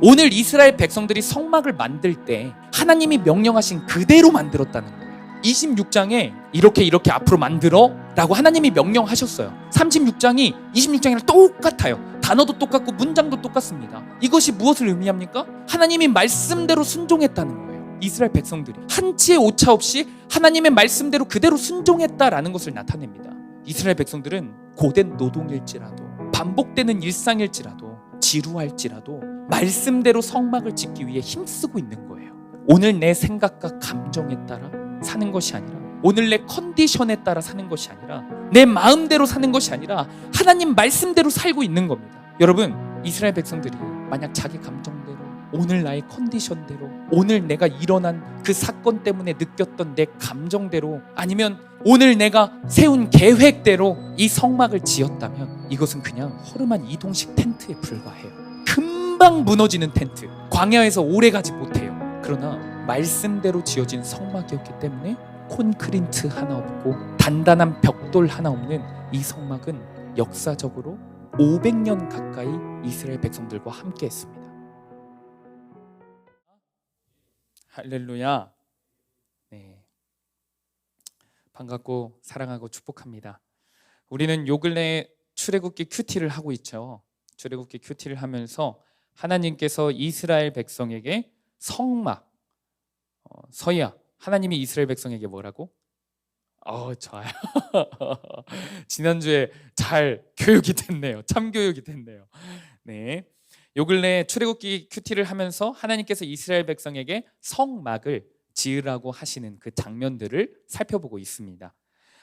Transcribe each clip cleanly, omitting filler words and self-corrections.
오늘 이스라엘 백성들이 성막을 만들 때 하나님이 명령하신 그대로 만들었다는 거예요. 26장에 이렇게 앞으로 만들어 라고 하나님이 명령하셨어요. 36장이 26장이랑 똑같아요. 단어도 똑같고 문장도 똑같습니다. 이것이 무엇을 의미합니까? 하나님이 말씀대로 순종했다는 거예요. 이스라엘 백성들이 한치의 오차 없이 하나님의 말씀대로 그대로 순종했다라는 것을 나타냅니다. 이스라엘 백성들은 고된 노동일지라도 반복되는 일상일지라도 지루할지라도 말씀대로 성막을 짓기 위해 힘쓰고 있는 거예요. 오늘 내 생각과 감정에 따라 사는 것이 아니라, 오늘 내 컨디션에 따라 사는 것이 아니라, 내 마음대로 사는 것이 아니라 하나님 말씀대로 살고 있는 겁니다. 여러분, 이스라엘 백성들이 만약 자기 감정대로, 오늘 나의 컨디션대로, 오늘 내가 일어난 그 사건 때문에 느꼈던 내 감정대로, 아니면 오늘 내가 세운 계획대로 이 성막을 지었다면 이것은 그냥 허름한 이동식 텐트에 불과해요. 금방 무너지는 텐트, 광야에서 오래 가지 못해요. 그러나 말씀대로 지어진 성막이었기 때문에 콘크리트 하나 없고 단단한 벽돌 하나 없는 이 성막은 역사적으로 500년 가까이 이스라엘 백성들과 함께 했습니다. 할렐루야. 네, 반갑고 사랑하고 축복합니다. 우리는 요 근래 출애굽기 큐티를 하고 있죠. 출애굽기 큐티를 하면서 하나님께서 이스라엘 백성에게 성막, 서희야, 하나님이 이스라엘 백성에게 뭐라고? 좋아요. 지난주에 잘 교육이 됐네요. 참교육이 됐네요. 네, 요 근래 출애굽기 큐티를 하면서 하나님께서 이스라엘 백성에게 성막을 지으라고 하시는 그 장면들을 살펴보고 있습니다.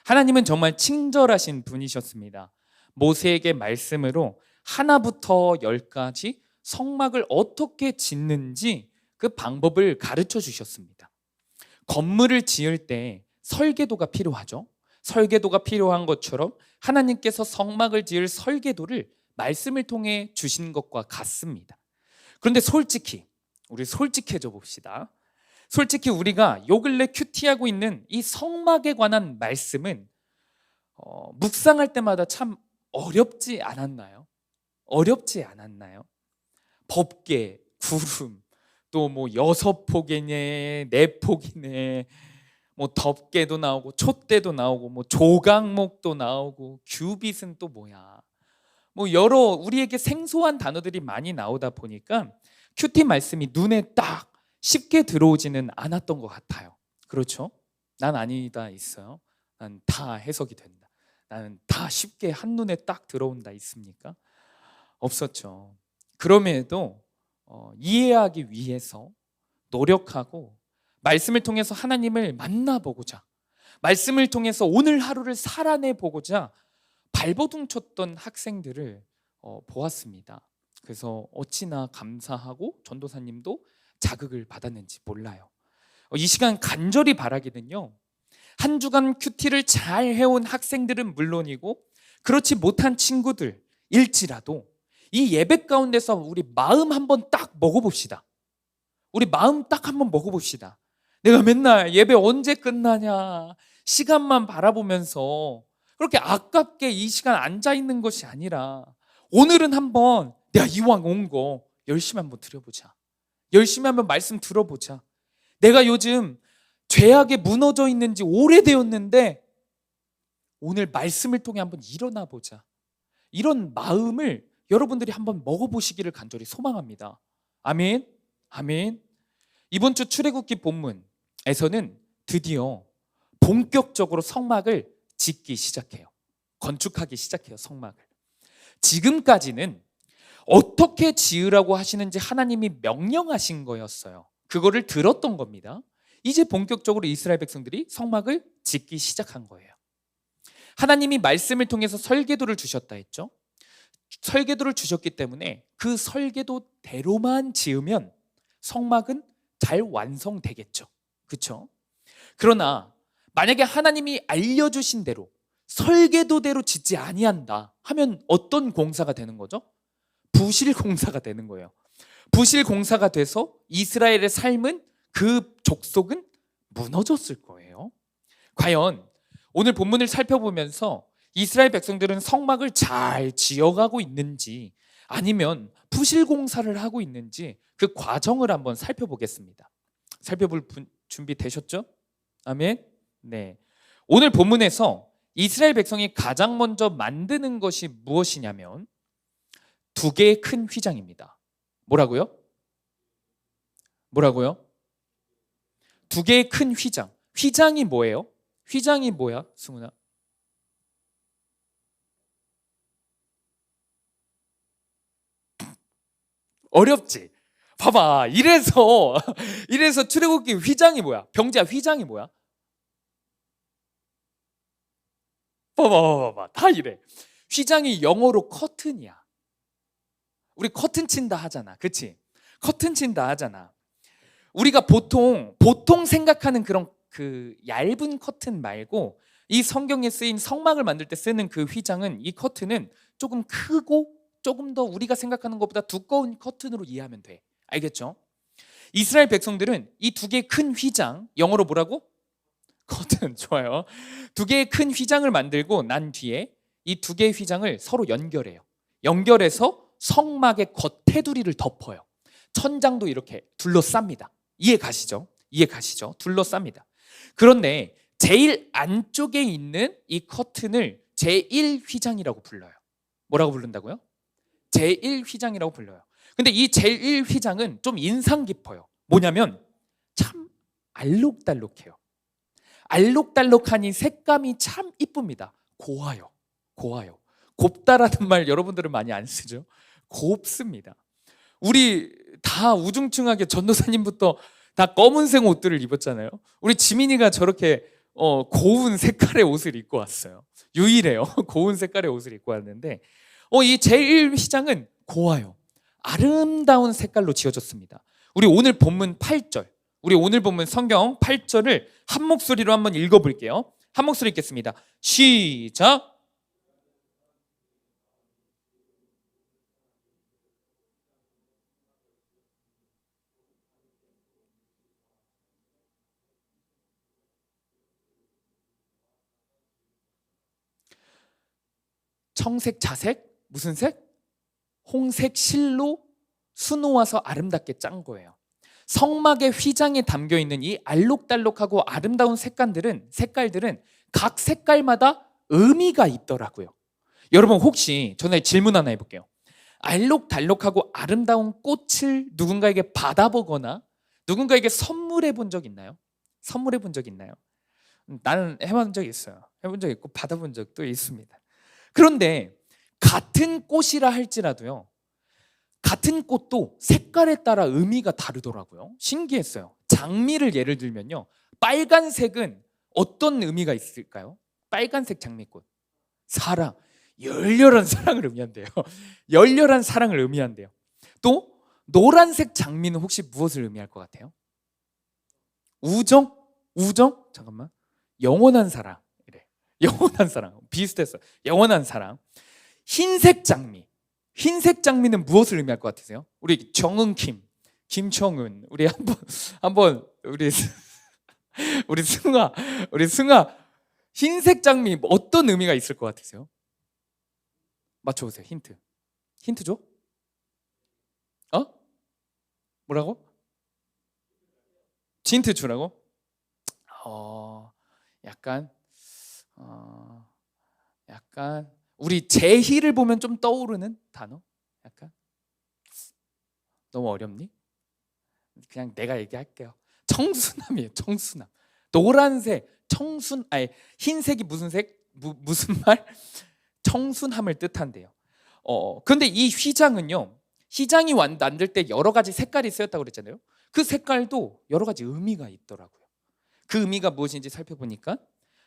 하나님은 정말 친절하신 분이셨습니다. 모세에게 말씀으로 하나부터 10까지 성막을 어떻게 짓는지 그 방법을 가르쳐 주셨습니다. 건물을 지을 때 설계도가 필요하죠. 설계도가 필요한 것처럼 하나님께서 성막을 지을 설계도를 말씀을 통해 주신 것과 같습니다. 그런데 우리 솔직해져 봅시다. 솔직히 우리가 요 근래 큐티하고 있는 이 성막에 관한 말씀은 묵상할 때마다 참 어렵지 않았나요? 어렵지 않았나요? 법계, 구름, 또 뭐 6폭이네, 4폭이네, 뭐 덮개도 나오고 촛대도 나오고 뭐 조각목도 나오고 규빗은 또 뭐야, 뭐 여러 우리에게 생소한 단어들이 많이 나오다 보니까 큐티 말씀이 눈에 딱 쉽게 들어오지는 않았던 것 같아요. 그렇죠? 난 아니다 있어요? 난 다 해석이 된다, 나는 다 쉽게 한눈에 딱 들어온다 있습니까? 없었죠. 그럼에도 이해하기 위해서 노력하고 말씀을 통해서 하나님을 만나보고자, 말씀을 통해서 오늘 하루를 살아내보고자 발버둥 쳤던 학생들을 보았습니다. 그래서 어찌나 감사하고 전도사님도 자극을 받았는지 몰라요. 이 시간 간절히 바라기는요, 한 주간 큐티를 잘 해온 학생들은 물론이고 그렇지 못한 친구들일지라도 이 예배 가운데서 우리 마음 한번 딱 먹어봅시다. 우리 마음 딱 한번 먹어봅시다. 내가 맨날 예배 언제 끝나냐 시간만 바라보면서 그렇게 아깝게 이 시간 앉아있는 것이 아니라 오늘은 한번 내가 이왕 온 거 열심히 한번 드려보자. 열심히 한번 말씀 들어보자. 내가 요즘 죄악에 무너져 있는지 오래되었는데 오늘 말씀을 통해 한번 일어나 보자. 이런 마음을 여러분들이 한번 먹어보시기를 간절히 소망합니다. 아멘. 아멘. 이번 주 출애굽기 본문에서는 드디어 본격적으로 성막을 짓기 시작해요. 건축하기 시작해요. 성막을. 지금까지는 어떻게 지으라고 하시는지 하나님이 명령하신 거였어요. 그거를 들었던 겁니다. 이제 본격적으로 이스라엘 백성들이 성막을 짓기 시작한 거예요. 하나님이 말씀을 통해서 설계도를 주셨다 했죠. 설계도를 주셨기 때문에 그 설계도대로만 지으면 성막은 잘 완성되겠죠. 그렇죠? 그러나 만약에 하나님이 알려주신 대로 설계도대로 짓지 아니한다 하면 어떤 공사가 되는 거죠? 부실 공사가 되는 거예요. 부실 공사가 돼서 이스라엘의 삶은, 그 족속은 무너졌을 거예요. 과연 오늘 본문을 살펴보면서 이스라엘 백성들은 성막을 잘 지어가고 있는지, 아니면 부실 공사를 하고 있는지 그 과정을 한번 살펴보겠습니다. 살펴볼 준비 되셨죠? 아멘. 네. 오늘 본문에서 이스라엘 백성이 가장 먼저 만드는 것이 무엇이냐면 두 개의 큰 휘장입니다. 뭐라고요? 뭐라고요? 두 개의 큰 휘장. 휘장이 뭐예요? 휘장이 뭐야, 승훈아? 어렵지? 봐봐. 이래서 출애굽기 휘장이 뭐야? 병자 휘장이 뭐야? 봐봐. 다 이래. 휘장이 영어로 커튼이야. 우리 커튼 친다 하잖아. 그치? 커튼 친다 하잖아. 우리가 보통 생각하는 그런 그 얇은 커튼 말고 이 성경에 쓰인 성막을 만들 때 쓰는 그 휘장은, 이 커튼은 조금 크고 조금 더 우리가 생각하는 것보다 두꺼운 커튼으로 이해하면 돼. 알겠죠? 이스라엘 백성들은 이 두 개의 큰 휘장, 영어로 뭐라고? 커튼. 좋아요. 두 개의 큰 휘장을 만들고 난 뒤에 이 두 개의 휘장을 서로 연결해요. 연결해서 성막의 겉테두리를 덮어요. 천장도 이렇게 둘러쌉니다. 이해 가시죠? 둘러쌉니다. 그런데 제일 안쪽에 있는 이 커튼을 제1휘장이라고 불러요. 뭐라고 부른다고요? 제1휘장이라고 불러요. 근데 이 제1휘장은 좀 인상 깊어요. 뭐냐면 참 알록달록해요. 알록달록하니 색감이 참 이쁩니다. 고와요. 곱다라는 말 여러분들은 많이 안 쓰죠? 곱습니다. 우리 다 우중충하게 전도사님부터 다 검은색 옷들을 입었잖아요. 우리 지민이가 저렇게 고운 색깔의 옷을 입고 왔어요. 유일해요. 고운 색깔의 옷을 입고 왔는데 이 제1휘장은 고와요. 아름다운 색깔로 지어졌습니다. 우리 오늘 본문 8절, 우리 오늘 본문 성경 8절을 한 목소리로 한번 읽어볼게요. 한 목소리 읽겠습니다. 시작. 청색, 자색, 무슨 색? 홍색 실로 수놓아서 아름답게 짠 거예요. 성막의 휘장에 담겨 있는 이 알록달록하고 아름다운 색깔들은 각 색깔마다 의미가 있더라고요. 여러분, 혹시 전에 질문 하나 해볼게요. 알록달록하고 아름다운 꽃을 누군가에게 받아보거나 누군가에게 선물해 본 적 있나요? 나는 해본 적 있어요. 해본 적 있고 받아본 적도 있습니다. 그런데 같은 꽃이라 할지라도요, 같은 꽃도 색깔에 따라 의미가 다르더라고요. 신기했어요. 장미를 예를 들면요, 빨간색은 어떤 의미가 있을까요? 빨간색 장미꽃, 사랑, 열렬한 사랑을 의미한대요. 열렬한 사랑을 의미한대요. 또 노란색 장미는 혹시 무엇을 의미할 것 같아요? 우정? 잠깐만. 영원한 사랑. 이래. 영원한 사랑. 비슷했어요. 영원한 사랑. 흰색 장미는 무엇을 의미할 것 같으세요? 우리 정은킴, 김청은, 우리 한번 우리 승아 흰색 장미 어떤 의미가 있을 것 같으세요? 맞춰보세요. 힌트 줘? 뭐라고? 힌트 주라고? 약간 우리 제희를 보면 좀 떠오르는 단어? 약간 너무 어렵니? 그냥 내가 얘기할게요. 청순함이에요. 청순함. 노란색 흰색이 무슨 색? 무슨 말? 청순함을 뜻한대요. 근데 이 휘장이 만들 때 여러 가지 색깔이 쓰였다고 그랬잖아요. 그 색깔도 여러 가지 의미가 있더라고요. 그 의미가 무엇인지 살펴보니까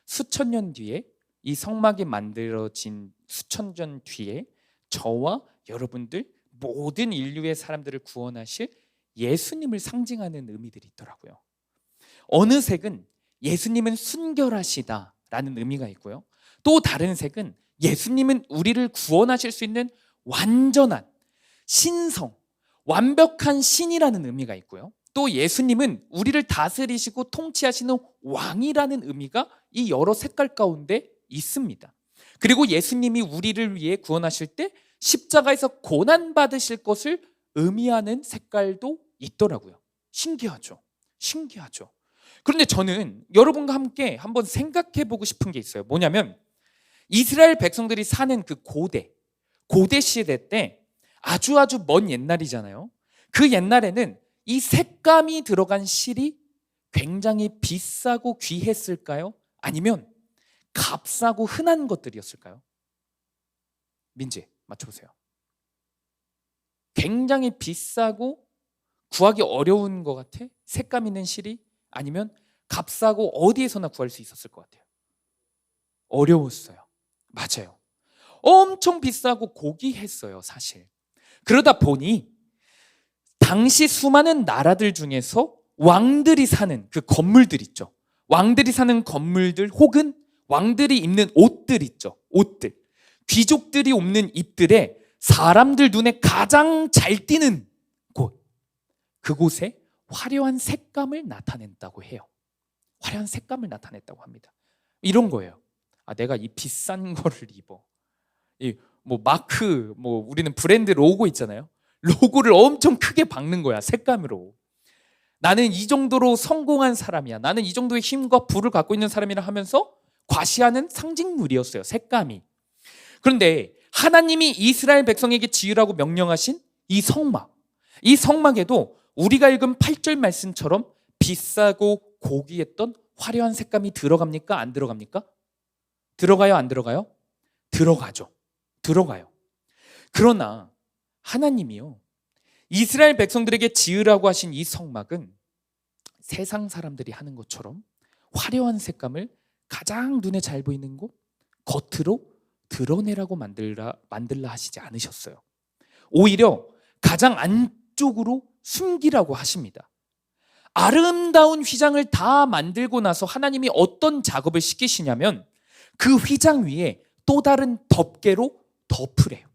수천 년 뒤에, 이 성막이 만들어진 수천 년 뒤에 저와 여러분들 모든 인류의 사람들을 구원하실 예수님을 상징하는 의미들이 있더라고요. 어느 색은 예수님은 순결하시다라는 의미가 있고요. 또 다른 색은 예수님은 우리를 구원하실 수 있는 완전한 신성, 완벽한 신이라는 의미가 있고요. 또 예수님은 우리를 다스리시고 통치하시는 왕이라는 의미가 이 여러 색깔 가운데 있습니다. 그리고 예수님이 우리를 위해 구원하실 때 십자가에서 고난 받으실 것을 의미하는 색깔도 있더라고요. 신기하죠. 신기하죠. 그런데 저는 여러분과 함께 한번 생각해 보고 싶은 게 있어요. 뭐냐면 이스라엘 백성들이 사는 그 고대 시대 때 아주 먼 옛날이잖아요. 그 옛날에는 이 색감이 들어간 실이 굉장히 비싸고 귀했을까요? 아니면 값싸고 흔한 것들이었을까요? 민지, 맞춰보세요. 굉장히 비싸고 구하기 어려운 것 같아? 색감 있는 실이? 아니면 값싸고 어디에서나 구할 수 있었을 것 같아요? 어려웠어요. 맞아요. 엄청 비싸고 고귀했어요, 사실. 그러다 보니 당시 수많은 나라들 중에서 왕들이 사는 그 건물들 있죠. 왕들이 사는 건물들 혹은 왕들이 입는 옷들 있죠. 옷들. 귀족들이 입는 입들에 사람들 눈에 가장 잘 띄는 곳. 그곳에 화려한 색감을 나타낸다고 해요. 화려한 색감을 나타냈다고 합니다. 이런 거예요. 아, 내가 이 비싼 거를 입어. 이 뭐 마크, 뭐 우리는 브랜드 로고 있잖아요. 로고를 엄청 크게 박는 거야, 색감으로. 나는 이 정도로 성공한 사람이야. 나는 이 정도의 힘과 부를 갖고 있는 사람이라 하면서 과시하는 상징물이었어요, 색감이. 그런데 하나님이 이스라엘 백성에게 지으라고 명령하신 이 성막, 이 성막에도 우리가 읽은 8절 말씀처럼 비싸고 고귀했던 화려한 색감이 들어갑니까? 안 들어갑니까? 들어가요? 안 들어가요? 들어가죠. 들어가요. 그러나 하나님이요, 이스라엘 백성들에게 지으라고 하신 이 성막은 세상 사람들이 하는 것처럼 화려한 색감을 가장 눈에 잘 보이는 곳, 겉으로 드러내라고 만들라 하시지 않으셨어요. 오히려 가장 안쪽으로 숨기라고 하십니다. 아름다운 휘장을 다 만들고 나서 하나님이 어떤 작업을 시키시냐면 그 휘장 위에 또 다른 덮개로 덮으래요.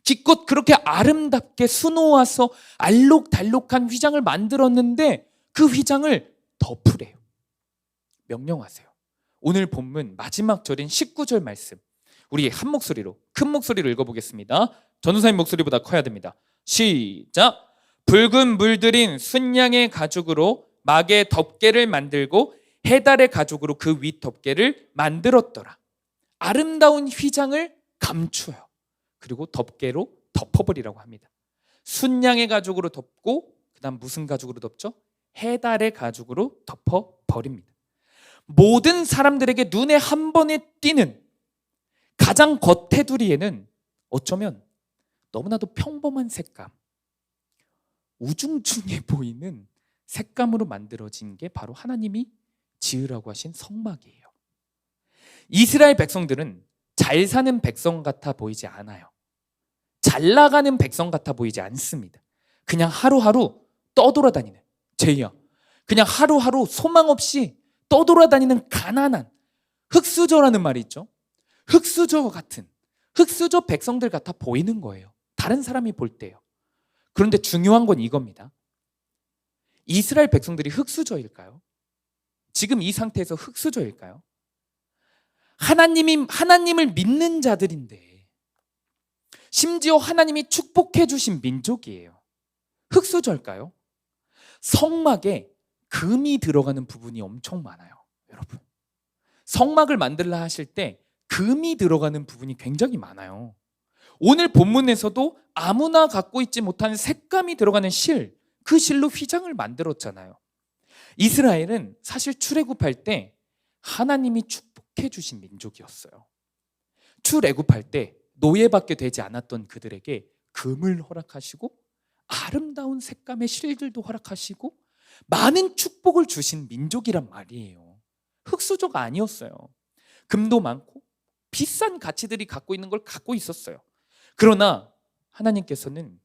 기껏 그렇게 아름답게 수놓아서 알록달록한 휘장을 만들었는데 그 휘장을 덮으래요. 명령하세요. 오늘 본문 마지막 절인 19절 말씀, 우리 한 목소리로, 큰 목소리로 읽어보겠습니다. 전도사님 목소리보다 커야 됩니다. 시작. 붉은 물들인 순양의 가죽으로 막의 덮개를 만들고 해달의 가죽으로 그 윗 덮개를 만들었더라. 아름다운 휘장을 감추어요. 그리고 덮개로 덮어버리라고 합니다. 순양의 가죽으로 덮고 그 다음 무슨 가죽으로 덮죠? 해달의 가죽으로 덮어버립니다. 모든 사람들에게 눈에 한 번에 띄는 가장 겉테두리에는 어쩌면 너무나도 평범한 색감, 우중충해 보이는 색감으로 만들어진 게 바로 하나님이 지으라고 하신 성막이에요. 이스라엘 백성들은 잘 사는 백성 같아 보이지 않아요. 잘 나가는 백성 같아 보이지 않습니다. 그냥 하루하루 떠돌아다니는, 제이야, 그냥 하루하루 소망 없이 떠돌아다니는 가난한 흙수저라는 말이 있죠. 흙수저 같은, 흙수저 백성들 같아 보이는 거예요. 다른 사람이 볼 때요. 그런데 중요한 건 이겁니다. 이스라엘 백성들이 흙수저일까요? 지금 이 상태에서 흙수저일까요? 하나님을 믿는 자들인데, 심지어 하나님이 축복해 주신 민족이에요. 흙수저일까요? 성막에 금이 들어가는 부분이 엄청 많아요, 여러분. 성막을 만들라 하실 때 금이 들어가는 부분이 굉장히 많아요. 오늘 본문에서도 아무나 갖고 있지 못한 색감이 들어가는 실, 그 실로 휘장을 만들었잖아요. 이스라엘은 사실 출애굽할 때 하나님이 축복해 주신 민족이었어요. 출애굽할 때 노예받게 되지 않았던 그들에게 금을 허락하시고 아름다운 색감의 실들도 허락하시고 많은 축복을 주신 민족이란 말이에요. 흙수저가 아니었어요. 금도 많고 비싼 가치들이 갖고 있는 걸 갖고 있었어요. 그러나 하나님께서는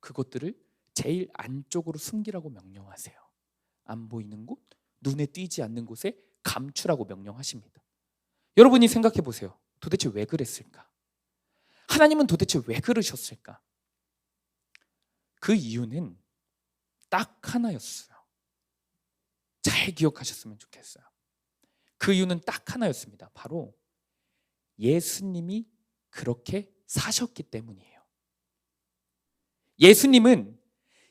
그것들을 제일 안쪽으로 숨기라고 명령하세요. 안 보이는 곳, 눈에 띄지 않는 곳에 감추라고 명령하십니다. 여러분이 생각해 보세요. 도대체 왜 그랬을까? 하나님은 도대체 왜 그러셨을까? 그 이유는 딱 하나였어요. 잘 기억하셨으면 좋겠어요. 그 이유는 딱 하나였습니다. 바로 예수님이 그렇게 사셨기 때문이에요. 예수님은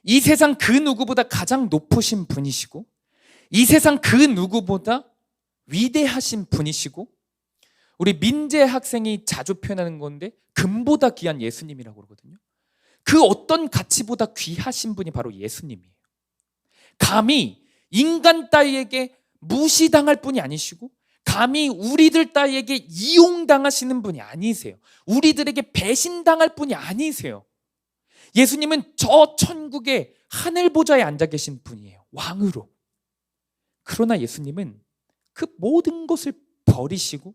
이 세상 그 누구보다 가장 높으신 분이시고, 이 세상 그 누구보다 위대하신 분이시고, 우리 민재 학생이 자주 표현하는 건데 금보다 귀한 예수님이라고 그러거든요. 그 어떤 가치보다 귀하신 분이 바로 예수님이에요. 감히 인간 따위에게 무시당할 분이 아니시고, 감히 우리들 따위에게 이용당하시는 분이 아니세요. 우리들에게 배신당할 분이 아니세요. 예수님은 저 천국의 하늘 보좌에 앉아 계신 분이에요. 왕으로. 그러나 예수님은 그 모든 것을 버리시고,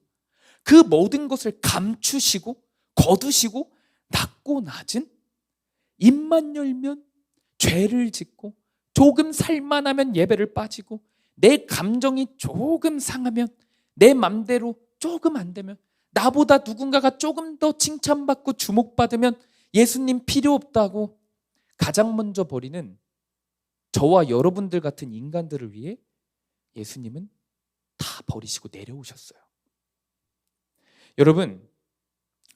그 모든 것을 감추시고 거두시고, 낮고 낮은, 입만 열면 죄를 짓고, 조금 살만하면 예배를 빠지고, 내 감정이 조금 상하면, 내 맘대로 조금 안 되면, 나보다 누군가가 조금 더 칭찬받고 주목받으면 예수님 필요 없다고 가장 먼저 버리는 저와 여러분들 같은 인간들을 위해 예수님은 다 버리시고 내려오셨어요. 여러분,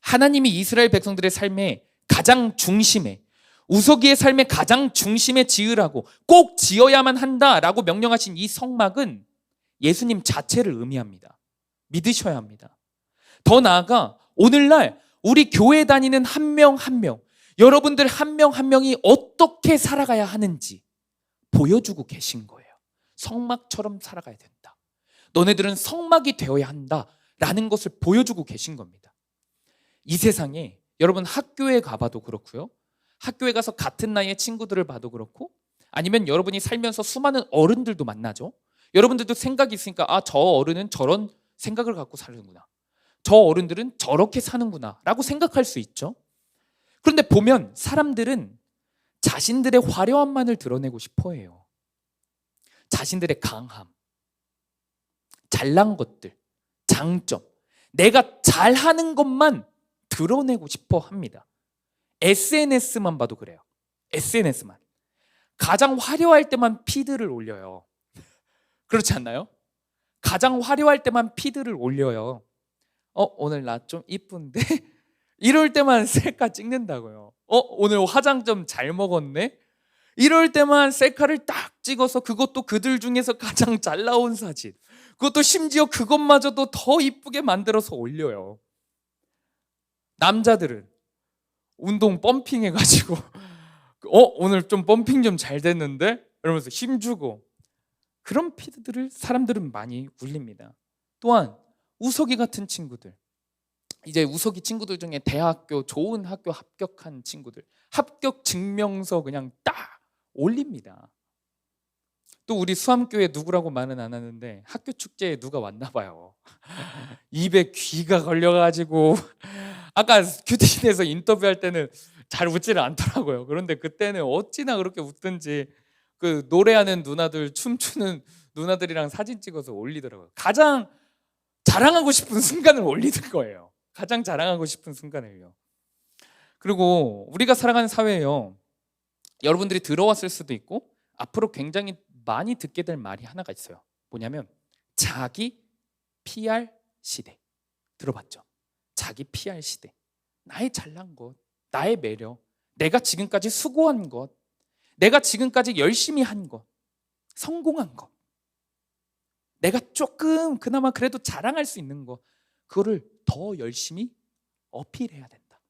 하나님이 이스라엘 백성들의 삶의 가장 중심에, 우석이의 삶의 가장 중심에 지으라고, 꼭 지어야만 한다라고 명령하신 이 성막은 예수님 자체를 의미합니다. 믿으셔야 합니다. 더 나아가 오늘날 우리 교회 다니는 한 명 한 명, 여러분들 한 명 한 명이 어떻게 살아가야 하는지 보여주고 계신 거예요. 성막처럼 살아가야 된다. 너네들은 성막이 되어야 한다라는 것을 보여주고 계신 겁니다. 이 세상에 여러분 학교에 가봐도 그렇고요, 학교에 가서 같은 나이의 친구들을 봐도 그렇고, 아니면 여러분이 살면서 수많은 어른들도 만나죠. 여러분들도 생각이 있으니까, 아, 저 어른은 저런 생각을 갖고 사는구나, 저 어른들은 저렇게 사는구나 라고 생각할 수 있죠. 그런데 보면 사람들은 자신들의 화려함만을 드러내고 싶어 해요. 자신들의 강함, 잘난 것들, 장점, 내가 잘하는 것만 드러내고 싶어 합니다. SNS만 봐도 그래요. SNS만. 가장 화려할 때만 피드를 올려요. 그렇지 않나요? 가장 화려할 때만 피드를 올려요. 오늘 나 좀 이쁜데? 이럴 때만 셀카 찍는다고요. 오늘 화장 좀 잘 먹었네? 이럴 때만 셀카를 딱 찍어서, 그것도 그들 중에서 가장 잘 나온 사진, 그것도 심지어 그것마저도 더 이쁘게 만들어서 올려요. 남자들은 운동 펌핑 해가지고 오늘 좀 펌핑 좀 잘 됐는데? 이러면서 힘주고, 그런 피드들을 사람들은 많이 올립니다. 또한 우석이 같은 친구들, 이제 우석이 친구들 중에 대학교, 좋은 학교 합격한 친구들, 합격 증명서 그냥 딱 올립니다. 또 우리 수암교회 누구라고 말은 안 하는데 학교 축제에 누가 왔나 봐요. 입에 귀가 걸려가지고 아까 큐티인에서 인터뷰할 때는 잘 웃지를 않더라고요. 그런데 그때는 어찌나 그렇게 웃든지 그 노래하는 누나들, 춤추는 누나들이랑 사진 찍어서 올리더라고요. 가장 자랑하고 싶은 순간을 올리는 거예요. 가장 자랑하고 싶은 순간을요. 그리고 우리가 살아가는 사회에요, 여러분들이 들어왔을 수도 있고 앞으로 굉장히 많이 듣게 될 말이 하나가 있어요. 뭐냐면 자기 PR 시대. 들어봤죠? 자기 PR 시대. 나의 잘난 것, 나의 매력, 내가 지금까지 수고한 것, 내가 지금까지 열심히 한 것, 성공한 것, 내가 조금 그나마 그래도 자랑할 수 있는 것, 그거를 더 열심히 어필해야 된다,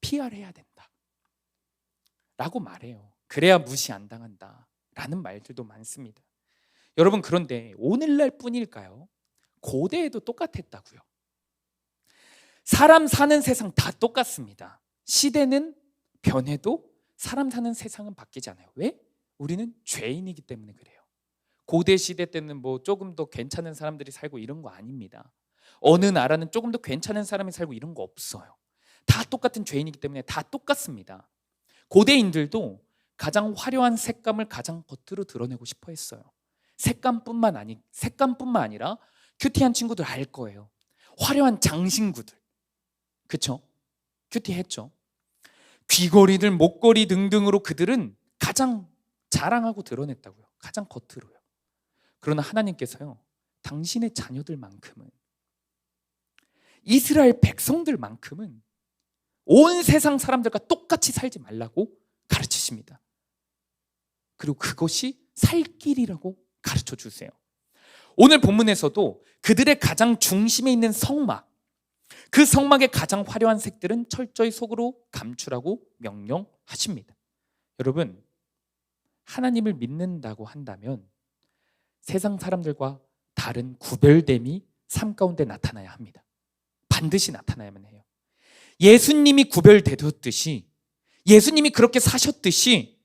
PR해야 된다 라고 말해요. 그래야 무시 안 당한다 라는 말들도 많습니다. 여러분, 그런데 오늘날 뿐일까요? 고대에도 똑같았다고요. 사람 사는 세상 다 똑같습니다. 시대는 변해도 사람 사는 세상은 바뀌지 않아요. 왜? 우리는 죄인이기 때문에 그래요. 고대 시대 때는 뭐 조금 더 괜찮은 사람들이 살고 이런 거 아닙니다. 어느 나라는 조금 더 괜찮은 사람이 살고 이런 거 없어요. 다 똑같은 죄인이기 때문에 다 똑같습니다. 고대인들도 가장 화려한 색감을 가장 겉으로 드러내고 싶어 했어요. 색감뿐만 아니라 큐티한 친구들 알 거예요. 화려한 장신구들, 그쵸? 큐티했죠. 귀걸이들, 목걸이 등등으로 그들은 가장 자랑하고 드러냈다고요. 가장 겉으로요. 그러나 하나님께서요, 당신의 자녀들만큼은, 이스라엘 백성들만큼은 온 세상 사람들과 똑같이 살지 말라고 가르치십니다. 그리고 그것이 살 길이라고 가르쳐 주세요. 오늘 본문에서도 그들의 가장 중심에 있는 성막, 그 성막의 가장 화려한 색들은 철저히 속으로 감추라고 명령하십니다. 여러분, 하나님을 믿는다고 한다면 세상 사람들과 다른 구별됨이 삶 가운데 나타나야 합니다. 반드시 나타나야만 해요. 예수님이 구별되셨듯이, 예수님이 그렇게 사셨듯이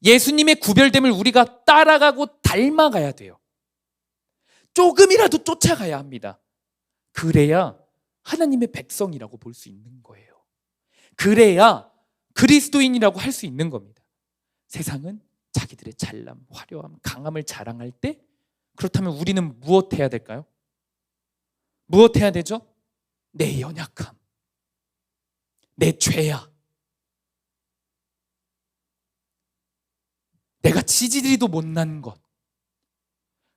예수님의 구별됨을 우리가 따라가고 닮아가야 돼요. 조금이라도 쫓아가야 합니다. 그래야 하나님의 백성이라고 볼 수 있는 거예요. 그래야 그리스도인이라고 할 수 있는 겁니다. 세상은 자기들의 잘남, 화려함, 강함을 자랑할 때, 그렇다면 우리는 무엇 해야 될까요? 무엇 해야 되죠? 내 연약함, 내 죄야, 내가 지지리도 못난 것,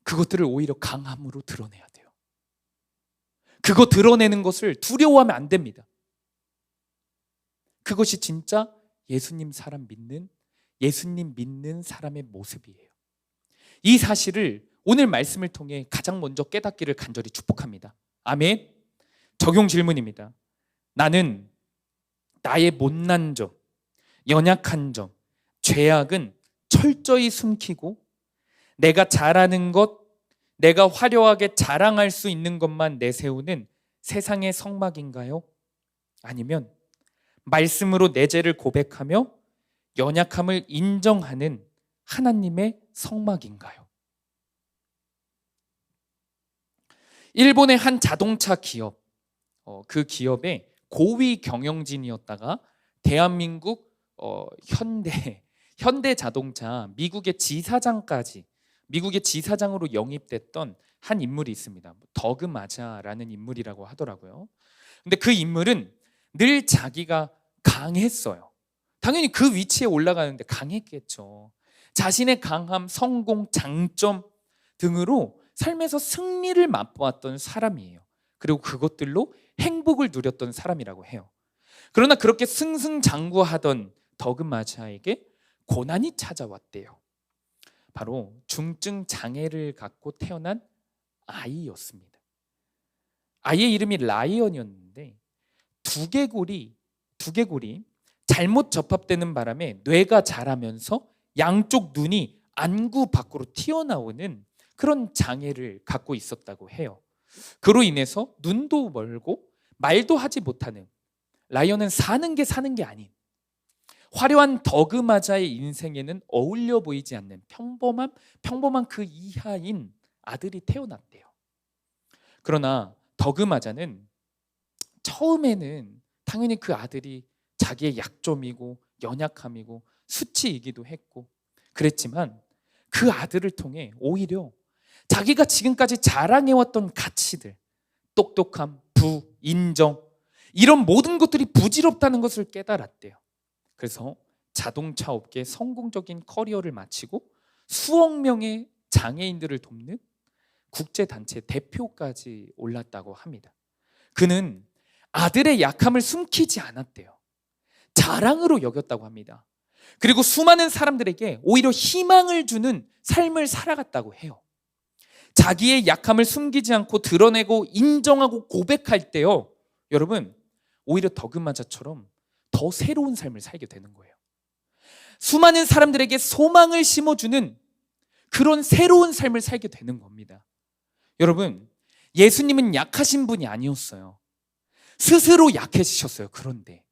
그것들을 오히려 강함으로 드러내야 돼요. 그거 드러내는 것을 두려워하면 안 됩니다. 그것이 진짜 예수님 믿는 사람의 모습이에요. 이 사실을 오늘 말씀을 통해 가장 먼저 깨닫기를 간절히 축복합니다. 아멘. 적용 질문입니다. 나는 나의 못난 점, 연약한 점, 죄악은 철저히 숨기고 내가 잘하는 것, 내가 화려하게 자랑할 수 있는 것만 내세우는 세상의 성막인가요? 아니면 말씀으로 내 죄를 고백하며 연약함을 인정하는 하나님의 성막인가요? 일본의 한 자동차 기업, 그 기업의 고위 경영진이었다가 대한민국 현대 자동차 미국의 지사장으로 영입됐던 한 인물이 있습니다. 더그 마자라는 인물이라고 하더라고요. 근데 그 인물은 늘 자기가 강했어요. 당연히 그 위치에 올라가는데 강했겠죠. 자신의 강함, 성공, 장점 등으로 삶에서 승리를 맛보았던 사람이에요. 그리고 그것들로 행복을 누렸던 사람이라고 해요. 그러나 그렇게 승승장구하던 더그 마자에게 고난이 찾아왔대요. 바로 중증 장애를 갖고 태어난 아이였습니다. 아이의 이름이 라이언이었는데 두개골이 잘못 접합되는 바람에 뇌가 자라면서 양쪽 눈이 안구 밖으로 튀어나오는 그런 장애를 갖고 있었다고 해요. 그로 인해서 눈도 멀고 말도 하지 못하는, 라이언은 사는 게 아닌 화려한 더그마자의 인생에는 어울려 보이지 않는 평범한 그 이하인 아들이 태어났대요. 그러나 더그마자는 처음에는 당연히 그 아들이 자기의 약점이고 연약함이고 수치이기도 했고 그랬지만 그 아들을 통해 오히려 자기가 지금까지 자랑해왔던 가치들, 똑똑함, 부, 인정, 이런 모든 것들이 부질없다는 것을 깨달았대요. 그래서 자동차 업계의 성공적인 커리어를 마치고 수억 명의 장애인들을 돕는 국제단체 대표까지 올랐다고 합니다. 그는 아들의 약함을 숨기지 않았대요. 자랑으로 여겼다고 합니다. 그리고 수많은 사람들에게 오히려 희망을 주는 삶을 살아갔다고 해요. 자기의 약함을 숨기지 않고 드러내고 인정하고 고백할 때요, 여러분, 오히려 더그마자처럼 더 새로운 삶을 살게 되는 거예요. 수많은 사람들에게 소망을 심어주는 그런 새로운 삶을 살게 되는 겁니다. 여러분, 예수님은 약하신 분이 아니었어요. 스스로 약해지셨어요. 그런데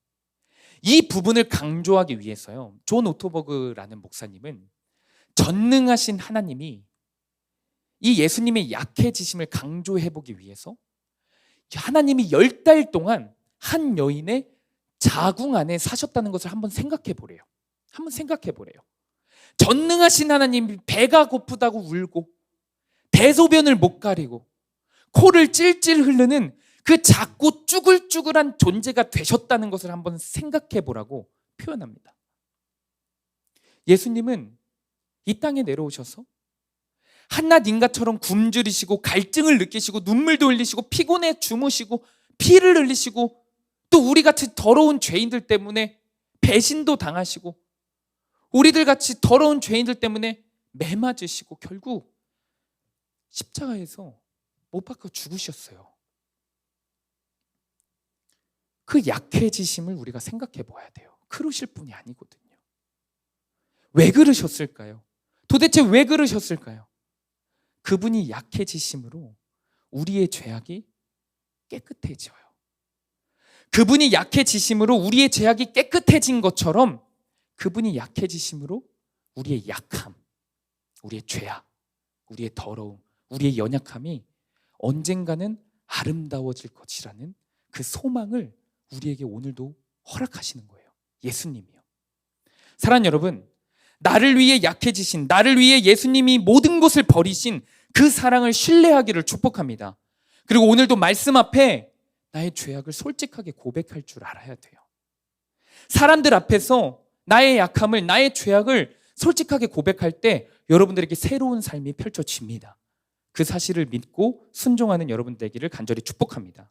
이 부분을 강조하기 위해서요, 존 오토버그라는 목사님은 전능하신 하나님이 이 예수님의 약해지심을 강조해보기 위해서 하나님이 10달 동안 한 여인의 자궁 안에 사셨다는 것을 한번 생각해 보래요. 전능하신 하나님이 배가 고프다고 울고 대소변을 못 가리고 코를 찔찔 흐르는 그 작고 쭈글쭈글한 존재가 되셨다는 것을 한번 생각해 보라고 표현합니다. 예수님은 이 땅에 내려오셔서 한낱 인간처럼 굶주리시고 갈증을 느끼시고 눈물도 흘리시고 피곤해 주무시고 피를 흘리시고 또 우리같이 더러운 죄인들 때문에 배신도 당하시고, 우리들 같이 더러운 죄인들 때문에 매 맞으시고 결국 십자가에서 못 박아 죽으셨어요. 그 약해지심을 우리가 생각해 봐야 돼요. 그러실 분이 아니거든요. 왜 그러셨을까요? 도대체 왜 그러셨을까요? 그분이 약해지심으로 우리의 죄악이 깨끗해져요. 그분이 약해지심으로 우리의 죄악이 깨끗해진 것처럼 그분이 약해지심으로 우리의 약함, 우리의 죄악, 우리의 더러움, 우리의 연약함이 언젠가는 아름다워질 것이라는 그 소망을 우리에게 오늘도 허락하시는 거예요. 예수님이요. 사랑하는 여러분, 나를 위해 약해지신, 나를 위해 예수님이 모든 것을 버리신 그 사랑을 신뢰하기를 축복합니다. 그리고 오늘도 말씀 앞에 나의 죄악을 솔직하게 고백할 줄 알아야 돼요. 사람들 앞에서 나의 약함을, 나의 죄악을 솔직하게 고백할 때 여러분들에게 새로운 삶이 펼쳐집니다. 그 사실을 믿고 순종하는 여러분 되기를 간절히 축복합니다.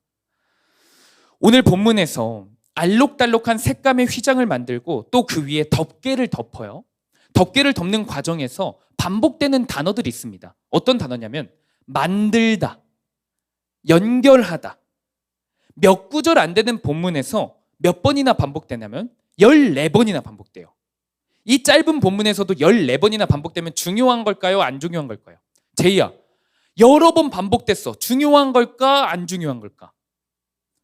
오늘 본문에서 알록달록한 색감의 휘장을 만들고 또 그 위에 덮개를 덮어요. 덮개를 덮는 과정에서 반복되는 단어들이 있습니다. 어떤 단어냐면 만들다, 연결하다. 몇 구절 안 되는 본문에서 몇 번이나 반복되냐면 14번이나 반복돼요. 이 짧은 본문에서도 14번이나 반복되면 중요한 걸까요? 안 중요한 걸까요? 제이야, 여러 번 반복됐어. 중요한 걸까? 안 중요한 걸까?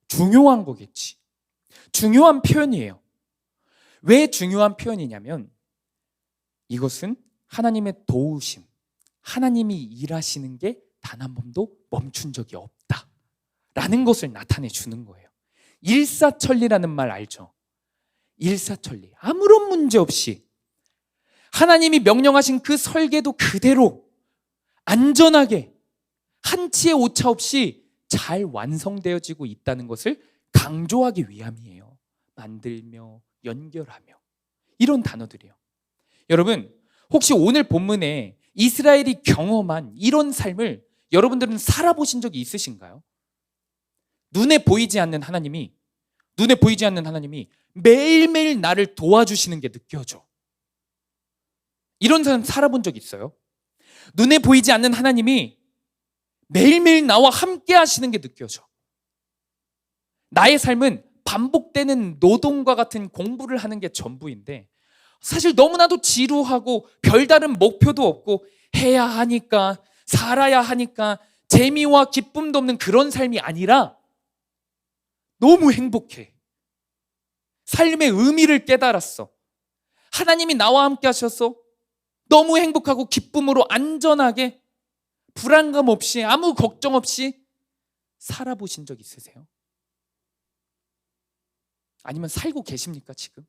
중요한 거겠지. 중요한 표현이에요. 왜 중요한 표현이냐면 이것은 하나님의 도우심, 하나님이 일하시는 게 단 한 번도 멈춘 적이 없다 라는 것을 나타내 주는 거예요. 일사천리라는 말 알죠? 일사천리, 아무런 문제 없이 하나님이 명령하신 그 설계도 그대로 안전하게 한치의 오차 없이 잘 완성되어지고 있다는 것을 강조하기 위함이에요. 만들며 연결하며 이런 단어들이요. 여러분, 혹시 오늘 본문에 이스라엘이 경험한 이런 삶을 여러분들은 살아보신 적이 있으신가요? 눈에 보이지 않는 하나님이 매일매일 나를 도와주시는 게 느껴져. 이런 사람 살아본 적 있어요? 눈에 보이지 않는 하나님이 매일매일 나와 함께 하시는 게 느껴져. 나의 삶은 반복되는 노동과 같은 공부를 하는 게 전부인데 사실 너무나도 지루하고 별다른 목표도 없고 해야 하니까, 살아야 하니까 재미와 기쁨도 없는 그런 삶이 아니라 너무 행복해. 삶의 의미를 깨달았어. 하나님이 나와 함께 하셔서 너무 행복하고 기쁨으로 안전하게 불안감 없이 아무 걱정 없이 살아보신 적 있으세요? 아니면 살고 계십니까 지금?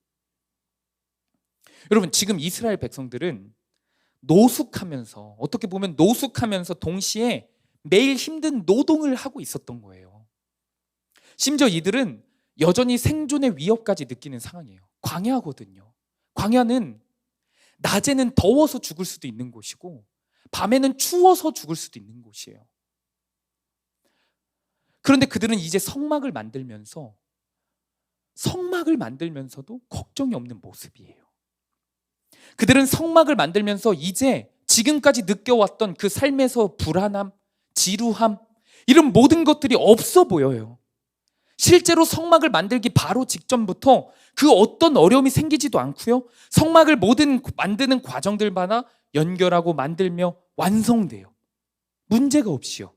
여러분, 지금 이스라엘 백성들은 노숙하면서, 어떻게 보면 노숙하면서 동시에 매일 힘든 노동을 하고 있었던 거예요. 심지어 이들은 여전히 생존의 위협까지 느끼는 상황이에요. 광야거든요. 광야는 낮에는 더워서 죽을 수도 있는 곳이고 밤에는 추워서 죽을 수도 있는 곳이에요. 그런데 그들은 이제 성막을 만들면서도 걱정이 없는 모습이에요. 그들은 성막을 만들면서 이제 지금까지 느껴왔던 그 삶에서 불안함, 지루함, 이런 모든 것들이 없어 보여요. 실제로 성막을 만들기 바로 직전부터 그 어떤 어려움이 생기지도 않고요. 성막을 만드는 과정들마다 연결하고 만들며 완성돼요. 문제가 없이요.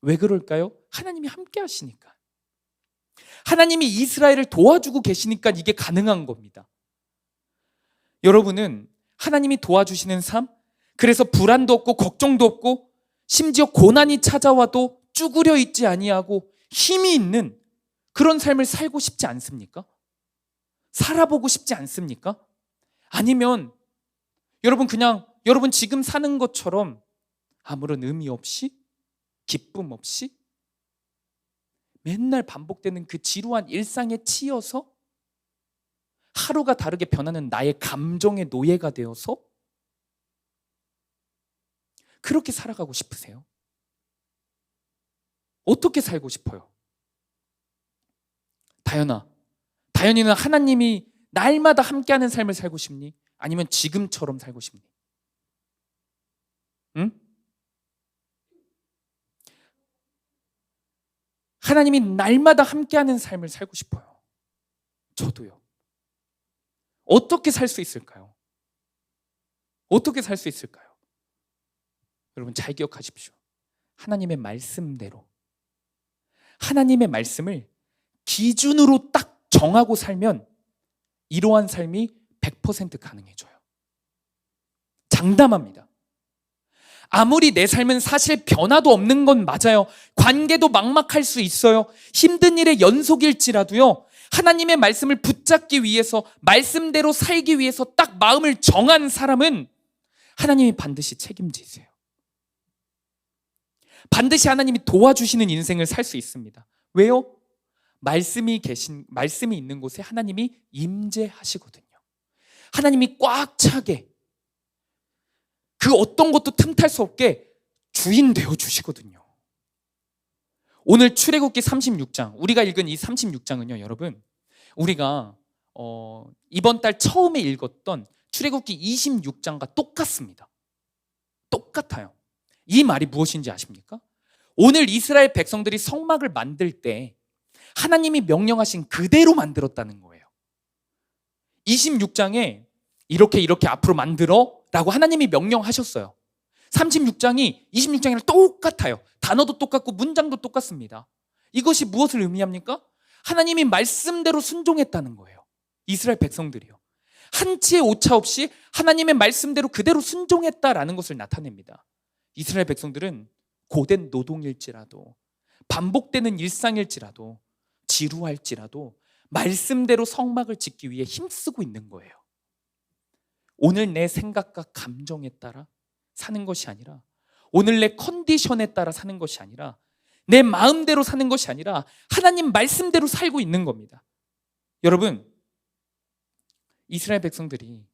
왜 그럴까요? 하나님이 함께 하시니까. 하나님이 이스라엘을 도와주고 계시니까 이게 가능한 겁니다. 여러분은 하나님이 도와주시는 삶, 그래서 불안도 없고 걱정도 없고 심지어 고난이 찾아와도 쭈그려 있지 아니하고 힘이 있는 그런 삶을 살고 싶지 않습니까? 살아보고 싶지 않습니까? 아니면 여러분 지금 사는 것처럼 아무런 의미 없이, 기쁨 없이 맨날 반복되는 그 지루한 일상에 치여서 하루가 다르게 변하는 나의 감정의 노예가 되어서 그렇게 살아가고 싶으세요? 어떻게 살고 싶어요? 다현이는 하나님이 날마다 함께하는 삶을 살고 싶니? 아니면 지금처럼 살고 싶니? 응? 하나님이 날마다 함께하는 삶을 살고 싶어요. 저도요. 어떻게 살 수 있을까요? 어떻게 살 수 있을까요? 여러분 잘 기억하십시오. 하나님의 말씀대로, 하나님의 말씀을 기준으로 딱 정하고 살면 이러한 삶이 100% 가능해져요. 장담합니다. 아무리 내 삶은 사실 변화도 없는 건 맞아요. 관계도 막막할 수 있어요. 힘든 일의 연속일지라도요. 하나님의 말씀을 붙잡기 위해서, 말씀대로 살기 위해서 딱 마음을 정한 사람은 하나님이 반드시 책임지세요. 반드시 하나님이 도와주시는 인생을 살 수 있습니다. 왜요? 말씀이 있는 곳에 하나님이 임재하시거든요. 하나님이 꽉 차게, 그 어떤 것도 틈탈 수 없게 주인 되어 주시거든요. 오늘 출애굽기 36장, 우리가 읽은 이 36장은요, 여러분, 우리가 이번 달 처음에 읽었던 출애굽기 26장과 똑같습니다. 똑같아요. 이 말이 무엇인지 아십니까? 오늘 이스라엘 백성들이 성막을 만들 때 하나님이 명령하신 그대로 만들었다는 거예요. 26장에 이렇게 앞으로 만들어 라고 하나님이 명령하셨어요. 36장이 26장이랑 똑같아요. 단어도 똑같고 문장도 똑같습니다. 이것이 무엇을 의미합니까? 하나님이 말씀대로 순종했다는 거예요. 이스라엘 백성들이요. 한치의 오차 없이 하나님의 말씀대로 그대로 순종했다라는 것을 나타냅니다. 이스라엘 백성들은 고된 노동일지라도, 반복되는 일상일지라도, 지루할지라도 말씀대로 성막을 짓기 위해 힘쓰고 있는 거예요. 오늘 내 생각과 감정에 따라 사는 것이 아니라, 오늘 내 컨디션에 따라 사는 것이 아니라, 내 마음대로 사는 것이 아니라 하나님 말씀대로 살고 있는 겁니다. 여러분, 이스라엘 백성들이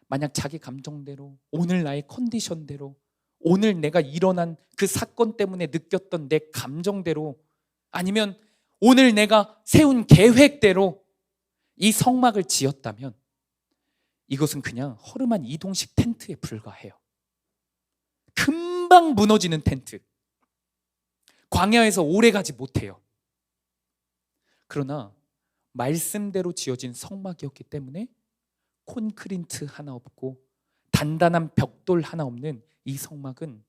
만약 자기 감정대로, 오늘 나의 컨디션대로, 오늘 내가 일어난 그 사건 때문에 느꼈던 내 감정대로, 아니면 오늘 내가 세운 계획대로 이 성막을 지었다면 이것은 그냥 허름한 이동식 텐트에 불과해요. 금방 무너지는 텐트. 광야에서 오래 가지 못해요. 그러나 말씀대로 지어진 성막이었기 때문에 콘크리트 하나 없고 단단한 벽돌 하나 없는 이 성막은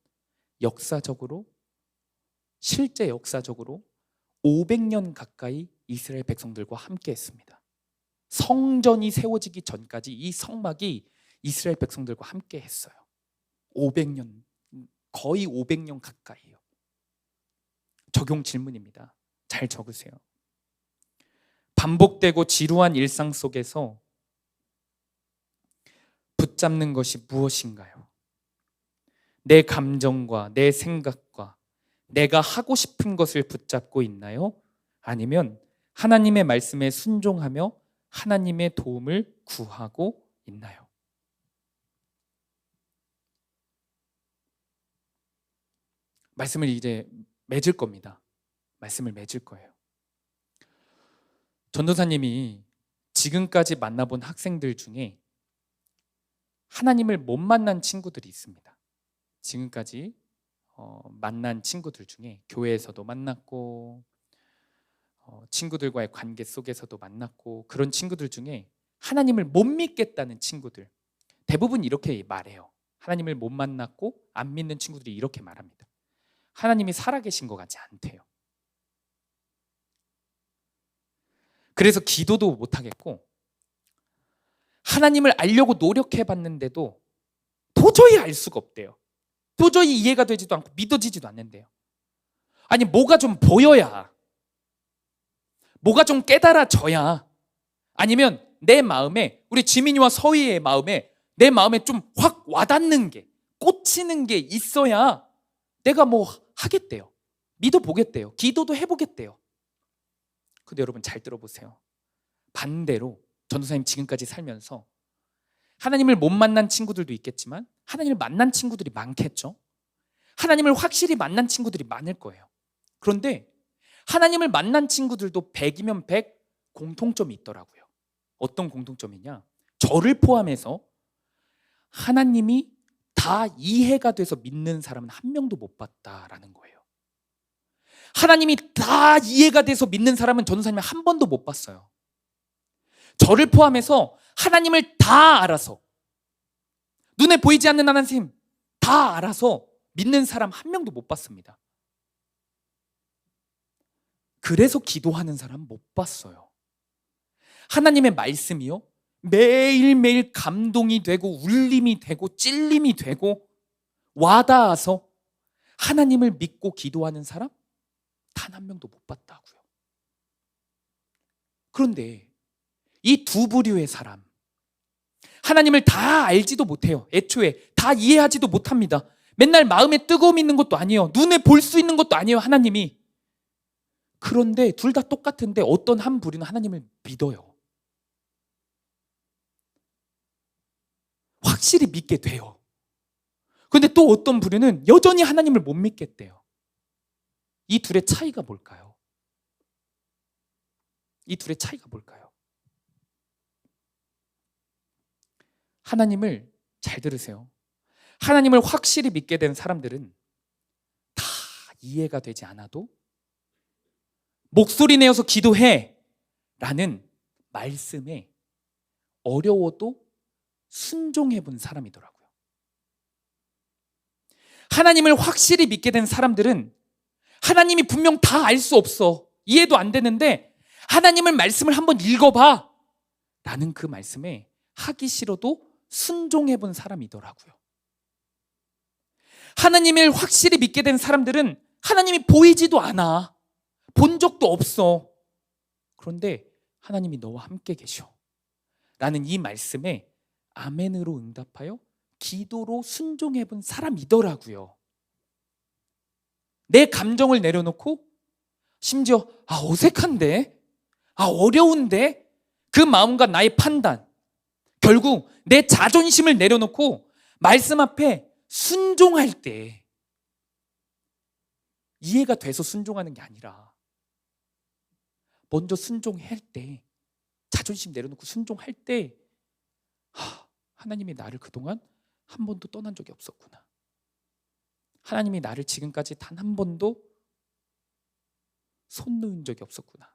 실제 역사적으로 500년 가까이 이스라엘 백성들과 함께 했습니다. 성전이 세워지기 전까지 이 성막이 이스라엘 백성들과 함께 했어요. 500년, 거의 500년 가까이요. 적용 질문입니다. 잘 적으세요. 반복되고 지루한 일상 속에서 붙잡는 것이 무엇인가요? 내 감정과 내 생각과 내가 하고 싶은 것을 붙잡고 있나요? 아니면 하나님의 말씀에 순종하며 하나님의 도움을 구하고 있나요? 말씀을 이제 맺을 겁니다. 말씀을 맺을 거예요. 전도사님이 지금까지 만나본 학생들 중에 하나님을 못 만난 친구들이 있습니다. 지금까지 만난 친구들 중에 교회에서도 만났고 친구들과의 관계 속에서도 만났고, 그런 친구들 중에 하나님을 못 믿겠다는 친구들, 대부분 이렇게 말해요. 하나님을 못 만났고 안 믿는 친구들이 이렇게 말합니다. 하나님이 살아계신 것 같지 않대요. 그래서 기도도 못하겠고, 하나님을 알려고 노력해봤는데도 도저히 알 수가 없대요. 도저히 이해가 되지도 않고 믿어지지도 않는데요. 아니, 뭐가 좀 보여야, 뭐가 좀 깨달아져야, 아니면 내 마음에, 우리 지민이와 서희의 마음에, 내 마음에 좀 확 와닿는 게, 꽂히는 게 있어야 내가 뭐 하겠대요. 믿어보겠대요. 기도도 해보겠대요. 근데 여러분 잘 들어보세요. 반대로 전도사님 지금까지 살면서 하나님을 못 만난 친구들도 있겠지만 하나님을 만난 친구들이 많겠죠. 하나님을 확실히 만난 친구들이 많을 거예요. 그런데 하나님을 만난 친구들도 100이면 100, 공통점이 있더라고요. 어떤 공통점이냐? 저를 포함해서 하나님이 다 이해가 돼서 믿는 사람은 한 명도 못 봤다라는 거예요. 하나님이 다 이해가 돼서 믿는 사람은 전도사님이 한 번도 못 봤어요. 저를 포함해서 하나님을 다 알아서, 눈에 보이지 않는 하나님 다 알아서 믿는 사람 한 명도 못 봤습니다. 그래서 기도하는 사람 못 봤어요. 하나님의 말씀이요, 매일매일 감동이 되고 울림이 되고 찔림이 되고 와닿아서 하나님을 믿고 기도하는 사람 단 한 명도 못 봤다고요. 그런데 이 두 부류의 사람, 하나님을 다 알지도 못해요. 애초에 다 이해하지도 못합니다. 맨날 마음에 뜨거움이 있는 것도 아니에요. 눈에 볼 수 있는 것도 아니에요, 하나님이. 그런데 둘 다 똑같은데 어떤 한 부류는 하나님을 믿어요. 확실히 믿게 돼요. 그런데 또 어떤 부류는 여전히 하나님을 못 믿겠대요. 이 둘의 차이가 뭘까요? 이 둘의 차이가 뭘까요? 하나님을 잘 들으세요. 하나님을 확실히 믿게 된 사람들은 다 이해가 되지 않아도 목소리 내어서 기도해 라는 말씀에 어려워도 순종해 본 사람이더라고요. 하나님을 확실히 믿게 된 사람들은 하나님이 분명 다 알 수 없어, 이해도 안 되는데 하나님을 말씀을 한번 읽어봐 라는 그 말씀에 하기 싫어도 순종해 본 사람이더라고요. 하나님을 확실히 믿게 된 사람들은 하나님이 보이지도 않아, 본 적도 없어. 그런데 하나님이 너와 함께 계셔 라는 이 말씀에 아멘으로 응답하여 기도로 순종해 본 사람이더라고요. 내 감정을 내려놓고, 심지어 어색한데, 어려운데, 그 마음과 나의 판단, 결국 내 자존심을 내려놓고 말씀 앞에 순종할 때, 이해가 돼서 순종하는 게 아니라 먼저 순종할 때, 자존심 내려놓고 순종할 때, 하나님이 나를 그동안 한 번도 떠난 적이 없었구나. 하나님이 나를 지금까지 단 한 번도 손 놓은 적이 없었구나.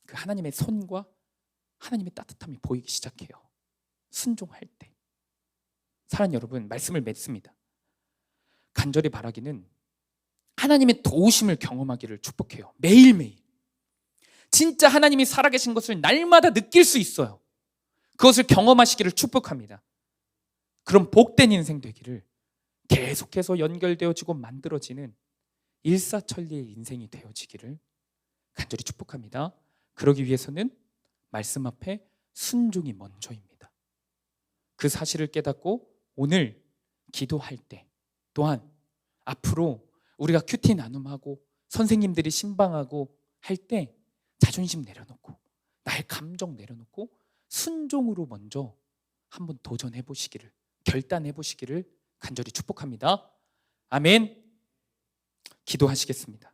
그 하나님의 손과 하나님의 따뜻함이 보이기 시작해요. 순종할 때. 사랑하는 여러분, 말씀을 맺습니다. 간절히 바라기는 하나님의 도우심을 경험하기를 축복해요. 매일매일. 진짜 하나님이 살아계신 것을 날마다 느낄 수 있어요. 그것을 경험하시기를 축복합니다. 그럼 복된 인생 되기를, 계속해서 연결되어지고 만들어지는 일사천리의 인생이 되어지기를 간절히 축복합니다. 그러기 위해서는 말씀 앞에 순종이 먼저입니다. 그 사실을 깨닫고 오늘 기도할 때, 또한 앞으로 우리가 큐티 나눔하고 선생님들이 신방하고 할 때 자존심 내려놓고 나의 감정 내려놓고 순종으로 먼저 한번 도전해 보시기를, 결단해 보시기를 간절히 축복합니다. 아멘. 기도하시겠습니다.